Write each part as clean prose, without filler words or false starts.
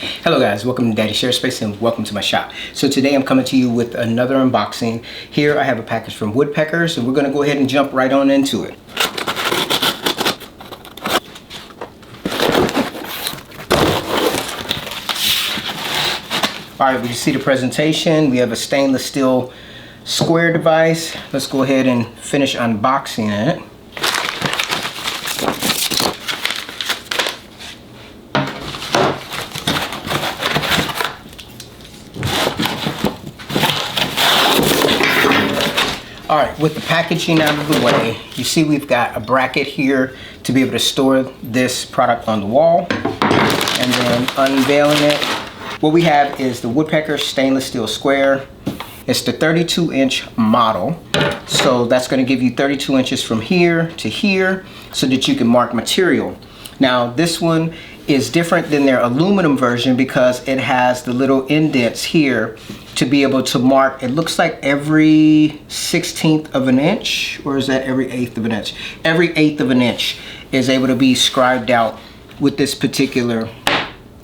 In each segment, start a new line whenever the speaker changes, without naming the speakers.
Hello guys, welcome to Daddy Share Space and welcome to my shop. So today I'm coming to you with another unboxing. Here I have a package from Woodpeckers and we're going to go ahead and jump right on into it. Alright, we see the presentation. We have a stainless steel square device. Let's go ahead and finish unboxing it. All right, with the packaging out of the way, you see we've got a bracket here to be able to store this product on the wall. And then unveiling it, what we have is the Woodpecker stainless steel square. It's the 32-inch model. So that's gonna give you 32 inches from here to here so that you can mark material. Now this one is different than their aluminum version because it has the little indents here to be able to mark, it looks like every 1/16 of an inch, or is that every 1/8 of an inch? Every 1/8 of an inch is able to be scribed out with this particular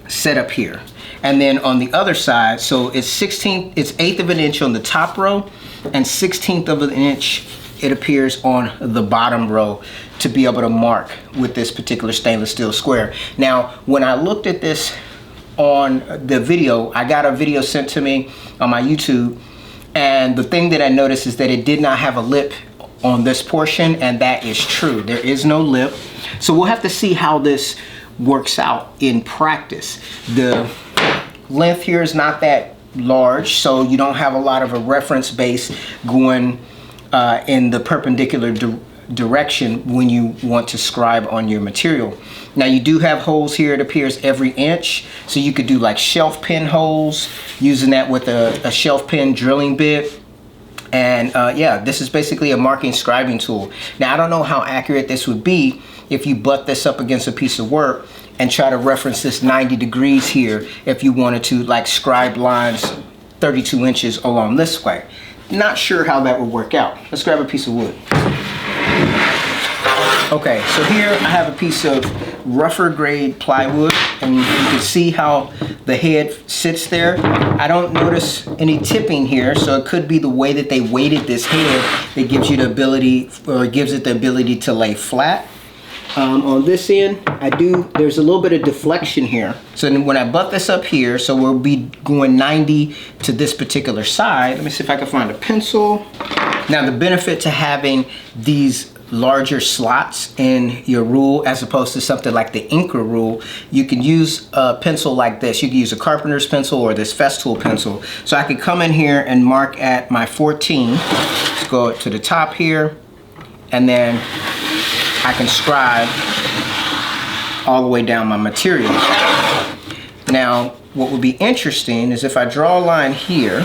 setup here. And then on the other side, so it's 1/8 of an inch on the top row and 1/16 of an inch it appears on the bottom row to be able to mark with this particular stainless steel square. Now, when I looked at this on the video, I got a video sent to me on my YouTube, and the thing that I noticed is that it did not have a lip on this portion, and that is true. There is no lip. So we'll have to see how this works out in practice. The length here is not that large, so you don't have a lot of a reference base going in the perpendicular direction when you want to scribe on your material. Now you do have holes here, it appears every inch, so you could do like shelf pin holes using that with a shelf pin drilling bit. And yeah, this is basically a marking scribing tool. Now I don't know how accurate this would be if you butt this up against a piece of work and try to reference this 90 degrees here if you wanted to like scribe lines 32 inches along this way. Not sure how that would work out. Let's grab a piece of wood. Okay, so here I have a piece of rougher grade plywood, and you can see how the head sits there. I don't notice any tipping here, so it could be the way that they weighted this head that gives you the ability, or gives it the ability to lay flat. On this end, there's a little bit of deflection here. So then when I butt this up here, so we'll be going 90 to this particular side. Let me see if I can find a pencil. Now the benefit to having these larger slots in your rule as opposed to something like the Inca rule, you can use a pencil like this. You can use a carpenter's pencil or this Festool pencil. So I could come in here and mark at my 14. Let's go to the top here, and then I can scribe all the way down my material. Now, what would be interesting is if I draw a line here,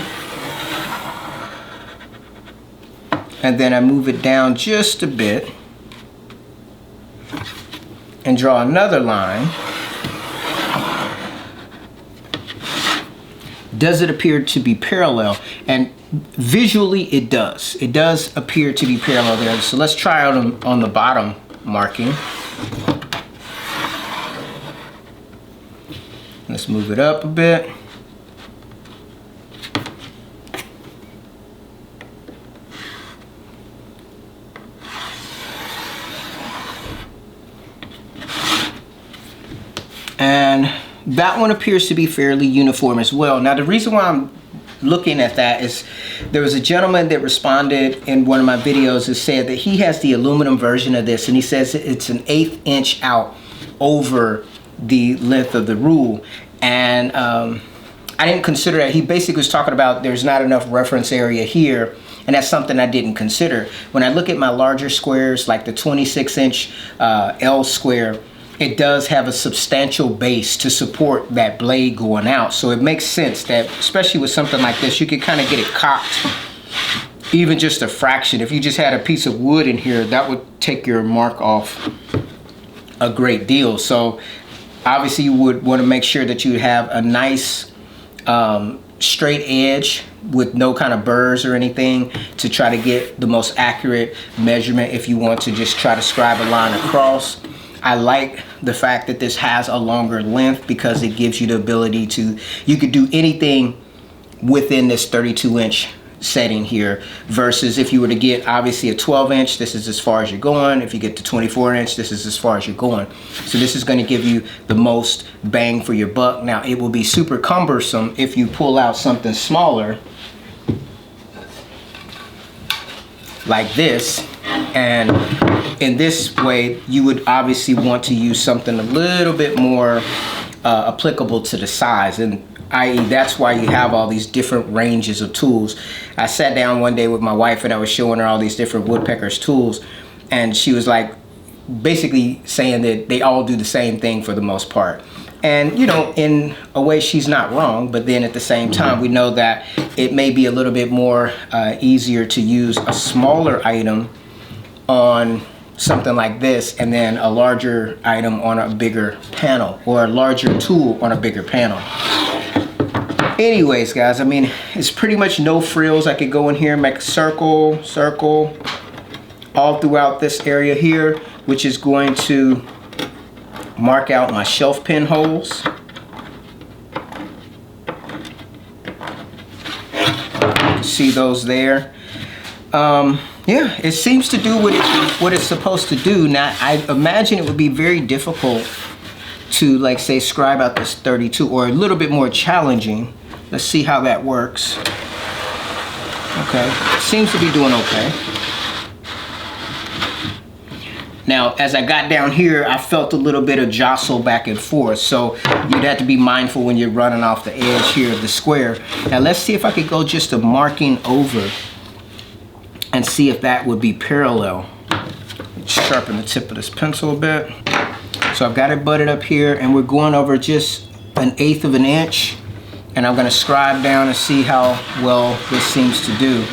and then I move it down just a bit, and draw another line, does it appear to be parallel? And visually it does. It does appear to be parallel there. So let's try out on the bottom marking. Let's move it up a bit. And that one appears to be fairly uniform as well. Now the reason why I'm looking at that is there was a gentleman that responded in one of my videos that said that he has the aluminum version of this, and he says it's an 1/8 inch out over the length of the rule. And I didn't consider that. He basically was talking about there's not enough reference area here, and that's something I didn't consider. When I look at my larger squares like the 26-inch L square, it does have a substantial base to support that blade going out. So it makes sense that, especially with something like this, you can kind of get it cocked even just a fraction. If you just had a piece of wood in here, that would take your mark off a great deal. So obviously you would want to make sure that you have a nice straight edge with no kind of burrs or anything to try to get the most accurate measurement if you want to just try to scribe a line across. I like the fact that this has a longer length because it gives you the ability to, you could do anything within this 32-inch setting here, versus if you were to get obviously a 12-inch, this is as far as you're going. If you get to 24-inch, this is as far as you're going. So this is going to give you the most bang for your buck. Now it will be super cumbersome if you pull out something smaller like this, and in this way you would obviously want to use something a little bit more applicable to the size, and i.e. that's why you have all these different ranges of tools. I sat down one day with my wife and I was showing her all these different Woodpeckers tools, and she was like basically saying that they all do the same thing for the most part. And you know, in a way she's not wrong, but then at the same time we know that it may be a little bit more easier to use a smaller item on something like this and then a larger item on a bigger panel, or a larger tool on a bigger panel. Anyways guys, I mean, it's pretty much no frills. I could go in here and make a circle all throughout this area here, which is going to mark out my shelf pin holes. See those there. Yeah, it seems to do what it's supposed to do. Now I imagine it would be very difficult to, like, say, scribe out this 32, or a little bit more challenging. Let's see how that works. Okay, seems to be doing okay. Now, as I got down here, I felt a little bit of jostle back and forth, so you'd have to be mindful when you're running off the edge here of the square. Now, let's see if I could go just a marking over and see if that would be parallel. Sharpen the tip of this pencil a bit. So I've got it butted up here, and we're going over just 1/8 of an inch, and I'm going to scribe down and see how well this seems to do.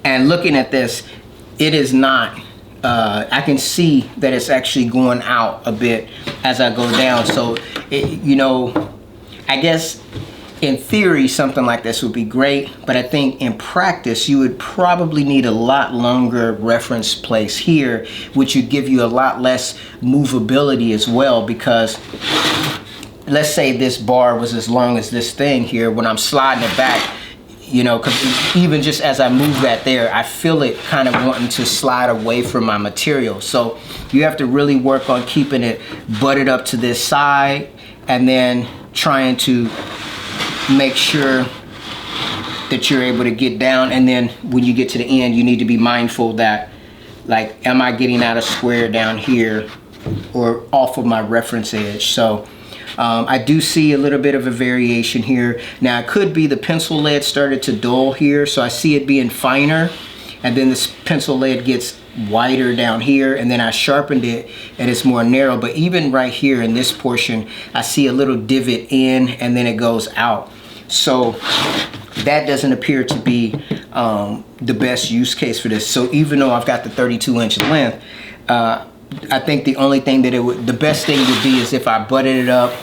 And looking at this, it is not, I can see that it's actually going out a bit as I go down. So, you know, I guess in theory something like this would be great, but I think in practice you would probably need a lot longer reference place here, which would give you a lot less movability as well, because let's say this bar was as long as this thing here. When I'm sliding it back, you know, because even just as I move that there, I feel it kind of wanting to slide away from my material. So you have to really work on keeping it butted up to this side, and then trying to make sure that you're able to get down. And then when you get to the end, you need to be mindful that, like, am I getting out of square down here or off of my reference edge? So I do see a little bit of a variation here. Now it could be the pencil lead started to dull here, so I see it being finer, and then this pencil lead gets wider down here, and then I sharpened it and it's more narrow. But even right here in this portion, I see a little divot in and then it goes out. So that doesn't appear to be the best use case for this. So even though I've got the 32-inch length, I think the only thing that the best thing would be is if I butted it up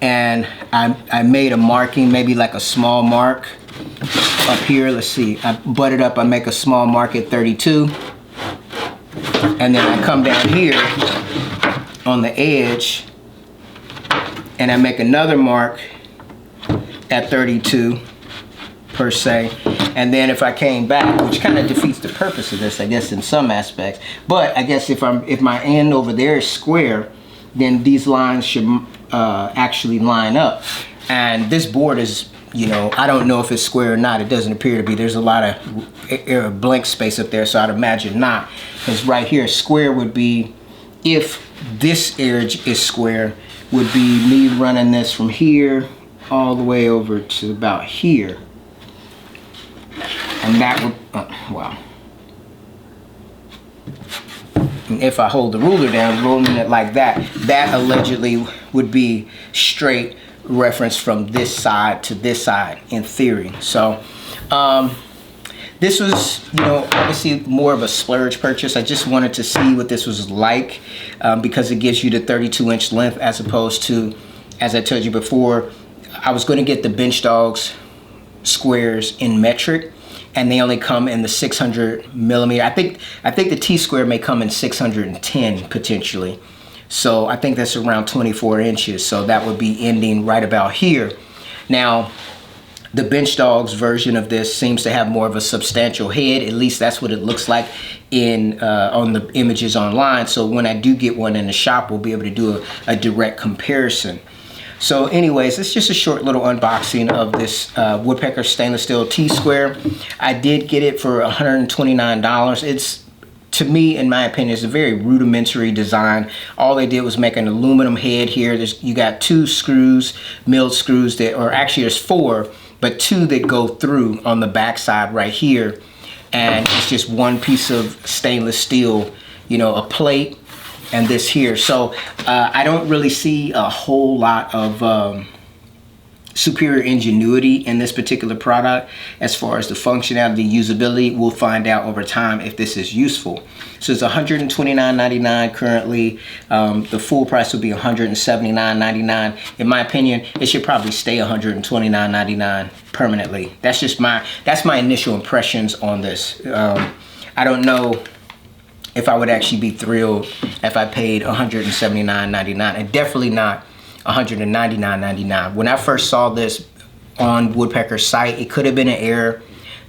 and I made a marking, maybe like a small mark up here. Let's see, I butt it up, I make a small mark at 32, and then I come down here on the edge and I make another mark at 32 per se. And then if I came back, which kind of defeats the purpose of this, I guess, in some aspects, but I guess if my end over there is square, then these lines should actually line up. And this board is, you know, I don't know if it's square or not. It doesn't appear to be. There's a lot of blank space up there, so I'd imagine not. Because right here, square would be, if this edge is square, would be me running this from here all the way over to about here. And that would, wow. And if I hold the ruler down, rolling it like that, that allegedly would be straight reference from this side to this side in theory. So this was, you know, obviously more of a splurge purchase. I just wanted to see what this was like, because it gives you the 32-inch length, as opposed to, as I told you before, I was going to get the Bench Dogs squares in metric, and they only come in the 600 millimeter. I think the T-square may come in 610 potentially. So I think that's around 24 inches. So that would be ending right about here. Now, the Bench Dogs version of this seems to have more of a substantial head. At least that's what it looks like in on the images online. So when I do get one in the shop, we'll be able to do a direct comparison. So anyways, it's just a short little unboxing of this Woodpecker stainless steel T-square. I did get it for $129. It's, to me, in my opinion, it's a very rudimentary design. All they did was make an aluminum head here. You got 2 screws, milled screws that, or actually there's 4, but 2 that go through on the back side right here. And it's just one piece of stainless steel, you know, a plate and this here. So I don't really see a whole lot of superior ingenuity in this particular product as far as the functionality, usability. We'll find out over time if this is useful. So it's $129.99 currently. The full price will be $179.99. In my opinion, it should probably stay $129.99 permanently. That's my initial impressions on this. I don't know if I would actually be thrilled if I paid $179.99, and definitely not $199.99. When I first saw this on Woodpecker's site, it could have been an error.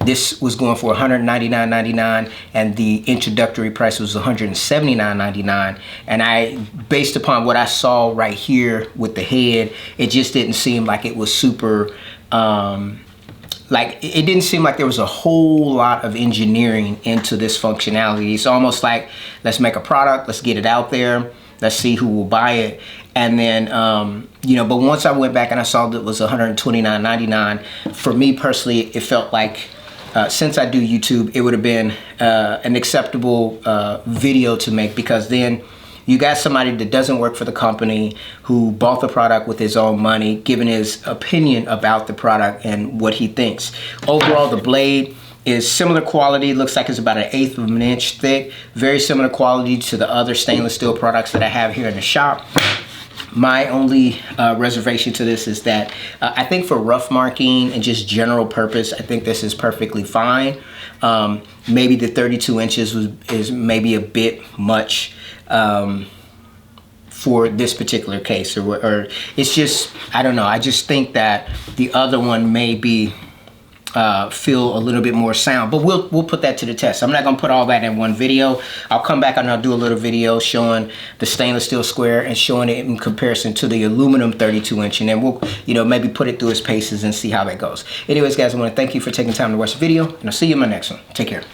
This was going for $199.99 and the introductory price was $179.99. And based upon what I saw right here with the head, it just didn't seem like it was super, like it didn't seem like there was a whole lot of engineering into this functionality. It's almost like, let's make a product, let's get it out there, let's see who will buy it. And then, you know, but once I went back and I saw that it was $129.99, for me personally, it felt like, since I do YouTube, it would have been an acceptable video to make, because then you got somebody that doesn't work for the company who bought the product with his own money, giving his opinion about the product and what he thinks. Overall, the blade is similar quality. Looks like it's about 1/8 of an inch thick. Very similar quality to the other stainless steel products that I have here in the shop. My only reservation to this is that I think for rough marking and just general purpose, I think this is perfectly fine. Maybe the 32 inches is maybe a bit much for this particular case, or it's just, I don't know. I just think that the other one may be feel a little bit more sound, but we'll put that to the test. I'm not gonna put all that in one video. I'll come back and I'll do a little video showing the stainless steel square and showing it in comparison to the aluminum 32 inch, and then we'll, you know, maybe put it through its paces and see how that goes. Anyways, guys, I want to thank you for taking time to watch the video, and I'll see you in my next one. Take care.